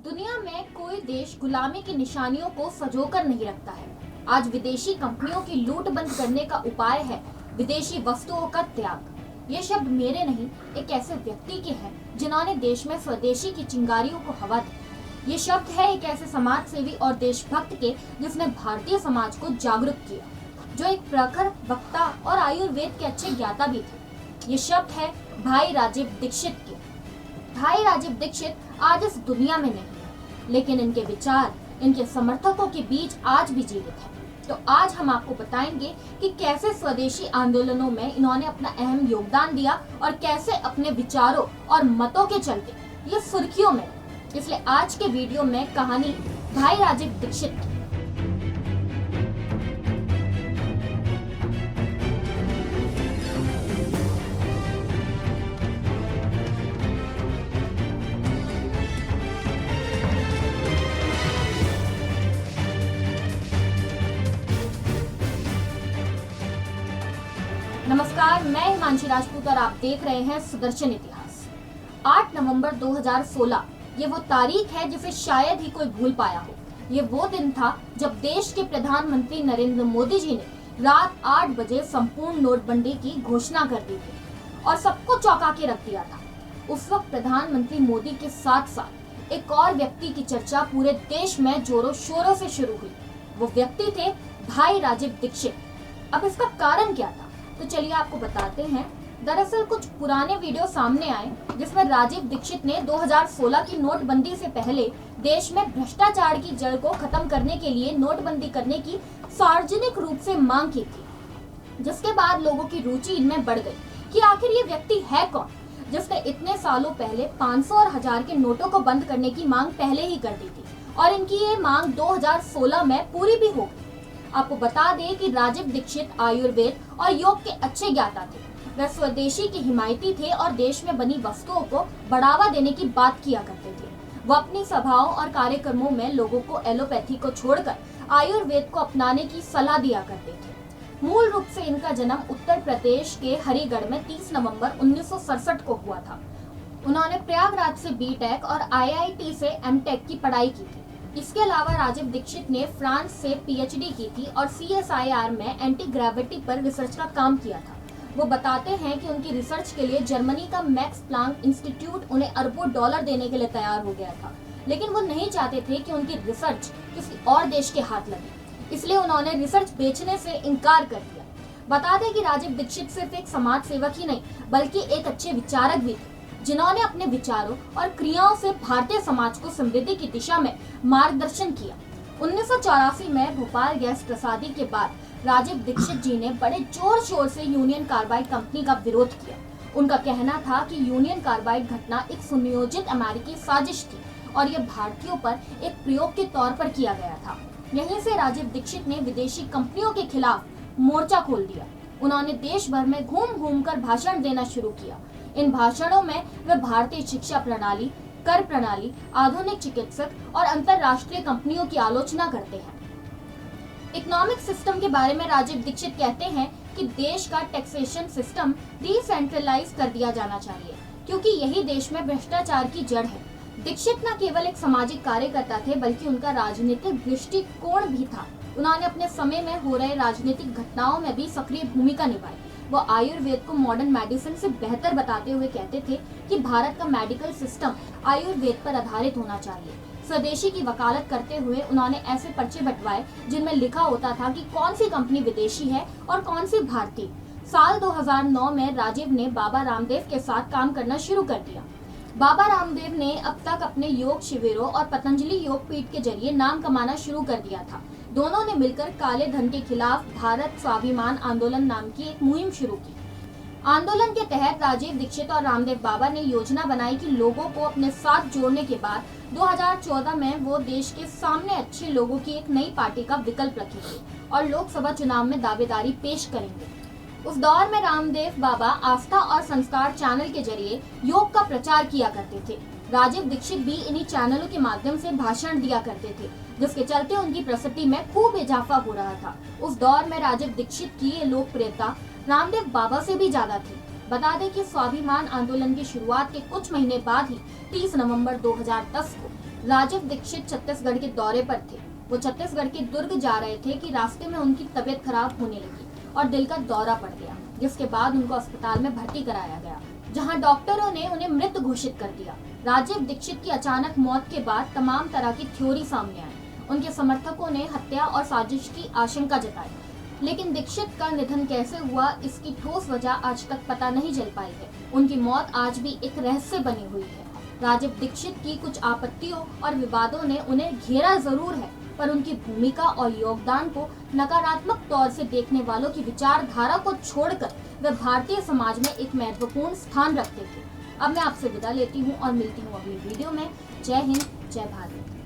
दुनिया में कोई देश गुलामी की निशानियों को संजोकर नहीं रखता है। आज विदेशी कंपनियों की लूट बंद करने का उपाय है विदेशी वस्तुओं का त्याग। ये शब्द मेरे नहीं, एक ऐसे व्यक्ति के हैं जिन्होंने देश में स्वदेशी की चिंगारियों को हवा दी। ये शब्द है एक ऐसे समाज सेवी और देशभक्त के जिसने भारतीय समाज को जागरूक किया, जो एक प्रखर वक्ता और आयुर्वेद के अच्छे ज्ञाता भी थे। ये शब्द है भाई राजीव दीक्षित के। भाई राजीव दीक्षित आज इस दुनिया में नहीं, लेकिन इनके विचार इनके समर्थकों के बीच आज भी जीवित है। तो आज हम आपको बताएंगे कि कैसे स्वदेशी आंदोलनों में इन्होंने अपना अहम योगदान दिया और कैसे अपने विचारों और मतों के चलते ये सुर्खियों में। इसलिए आज के वीडियो में कहानी भाई राजीव दीक्षित की। नमस्कार, मैं हिमांशी राजपूत और आप देख रहे हैं सुदर्शन इतिहास। 8 नवंबर 2016 ये वो तारीख है जिसे शायद ही कोई भूल पाया हो। ये वो दिन था जब देश के प्रधानमंत्री नरेंद्र मोदी जी ने रात 8 बजे संपूर्ण नोटबंदी की घोषणा कर दी थी और सबको चौंका के रख दिया था। उस वक्त प्रधानमंत्री मोदी के साथ साथ एक और व्यक्ति की चर्चा पूरे देश में जोरों शोरों से शुरू हुई। वो व्यक्ति थे भाई राजीव दीक्षित। अब इसका कारण क्या था, तो चलिए आपको बताते हैं। दरअसल कुछ पुराने वीडियो सामने आए जिसमें राजीव दीक्षित ने 2016 की नोटबंदी से पहले देश में भ्रष्टाचार की जड़ को खत्म करने के लिए नोटबंदी करने की सार्वजनिक रूप से मांग की थी, जिसके बाद लोगों की रुचि इनमें बढ़ गई कि आखिर ये व्यक्ति है कौन जिसने इतने सालों पहले 500 और 1000 के नोटों को बंद करने की मांग पहले ही कर दी थी और इनकी ये मांग 2016 में पूरी भी हो गई। आपको बता दें कि राजीव दीक्षित आयुर्वेद और योग के अच्छे ज्ञाता थे। वे स्वदेशी के हिमायती थे और देश में बनी वस्तुओं को बढ़ावा देने की बात किया करते थे। वो अपनी सभाओं और कार्यक्रमों में लोगों को एलोपैथी को छोड़कर आयुर्वेद को अपनाने की सलाह दिया करते थे। मूल रूप से इनका जन्म उत्तर प्रदेश के हरिगढ़ में 30 नवंबर 1967 को हुआ था। उन्होंने प्रयागराज से बीटेक और IIT से एमटेक की पढ़ाई की थी। इसके अलावा राजीव दीक्षित ने फ्रांस से PhD की थी और CSIR में एंटी ग्रेविटी पर रिसर्च का काम किया था। वो बताते हैं कि उनकी रिसर्च के लिए जर्मनी का मैक्स प्लांक इंस्टीट्यूट उन्हें अरबों डॉलर देने के लिए तैयार हो गया था, लेकिन वो नहीं चाहते थे कि उनकी रिसर्च किसी और देश के हाथ लगे, इसलिए उन्होंने रिसर्च बेचने से इनकार कर दिया। बता दें कि राजीव दीक्षित सिर्फ एक समाज सेवक ही नहीं बल्कि एक अच्छे विचारक भी थे, जिन्होंने अपने विचारों और क्रियाओं से भारतीय समाज को समृद्धि की दिशा में मार्गदर्शन किया। 1984 में भोपाल गैस त्रसादी के बाद राजीव दीक्षित जी ने बड़े जोर शोर से यूनियन कार्बाइड कंपनी का विरोध किया। उनका कहना था कि यूनियन कार्बाइड घटना एक सुनियोजित अमेरिकी साजिश थी और यह भारतीयों पर एक प्रयोग के तौर पर किया गया था। यहीं से राजीव दीक्षित ने विदेशी कंपनियों के खिलाफ मोर्चा खोल दिया। उन्होंने देश भर में घूम घूम कर भाषण देना शुरू किया। इन भाषणों में वे भारतीय शिक्षा प्रणाली, कर प्रणाली, आधुनिक चिकित्सक और अंतरराष्ट्रीय कंपनियों की आलोचना करते हैं। इकोनॉमिक सिस्टम के बारे में राजीव दीक्षित कहते हैं कि देश का टैक्सेशन सिस्टम डिसेंट्रलाइज कर दिया जाना चाहिए, क्योंकि यही देश में भ्रष्टाचार की जड़ है। दीक्षित न केवल एक सामाजिक कार्यकर्ता थे बल्कि उनका राजनीतिक दृष्टिकोण भी था। उन्होंने अपने समय में हो रहे राजनीतिक घटनाओं में भी सक्रिय भूमिका निभाई। वो आयुर्वेद को मॉडर्न मेडिसिन से बेहतर बताते हुए कहते थे कि भारत का मेडिकल सिस्टम आयुर्वेद पर आधारित होना चाहिए। स्वदेशी की वकालत करते हुए उन्होंने ऐसे पर्चे बंटवाए जिनमें लिखा होता था कि कौन सी कंपनी विदेशी है और कौन सी भारतीय। साल 2009 में राजीव ने बाबा रामदेव के साथ काम करना शुरू कर दिया। बाबा रामदेव ने अब तक अपने योग शिविरों और पतंजलि योग पीठ के जरिए नाम कमाना शुरू कर दिया था। दोनों ने मिलकर काले धन के खिलाफ भारत स्वाभिमान आंदोलन नाम की एक मुहिम शुरू की। आंदोलन के तहत राजीव दीक्षित और रामदेव बाबा ने योजना बनाई कि लोगों को अपने साथ जोड़ने के बाद 2014 में वो देश के सामने अच्छे लोगों की एक नई पार्टी का विकल्प रखेंगे और लोकसभा चुनाव में दावेदारी पेश करेंगे। उस दौर में रामदेव बाबा आस्था और संस्कार चैनल के जरिए योग का प्रचार किया करते थे। राजीव दीक्षित भी इन्हीं चैनलों के माध्यम से भाषण दिया करते थे, जिसके चलते उनकी प्रसिद्धि में खूब इजाफा हो रहा था। उस दौर में राजीव दीक्षित की ये लोकप्रियता रामदेव बाबा से भी ज्यादा थी। बता दें कि स्वाभिमान आंदोलन की शुरुआत के कुछ महीने बाद ही 30 नवंबर 2010 को राजीव दीक्षित छत्तीसगढ़ के दौरे पर थे। वो छत्तीसगढ़ के दुर्ग जा रहे थे कि रास्ते में उनकी तबीयत खराब होने लगी और दिल का दौरा पड़ गया, जिसके बाद उनको अस्पताल में भर्ती कराया गया, जहां डॉक्टरों ने उन्हें मृत घोषित कर दिया। राजीव दीक्षित की अचानक मौत के बाद तमाम तरह की थ्योरी सामने आई। उनके समर्थकों ने हत्या और साजिश की आशंका जताई, लेकिन दीक्षित का निधन कैसे हुआ, इसकी ठोस वजह आज तक पता नहीं चल पाई है। उनकी मौत आज भी एक रहस्य बनी हुई है। राजीव दीक्षित की कुछ आपत्तियों और विवादों ने उन्हें घेरा जरूर है, पर उनकी भूमिका और योगदान को नकारात्मक तौर से देखने वालों की विचारधारा को छोड़कर वे भारतीय समाज में एक महत्वपूर्ण स्थान रखते थे। अब मैं आपसे विदा लेती हूँ और मिलती हूँ अगली वीडियो में। जय हिंद, जय भारत।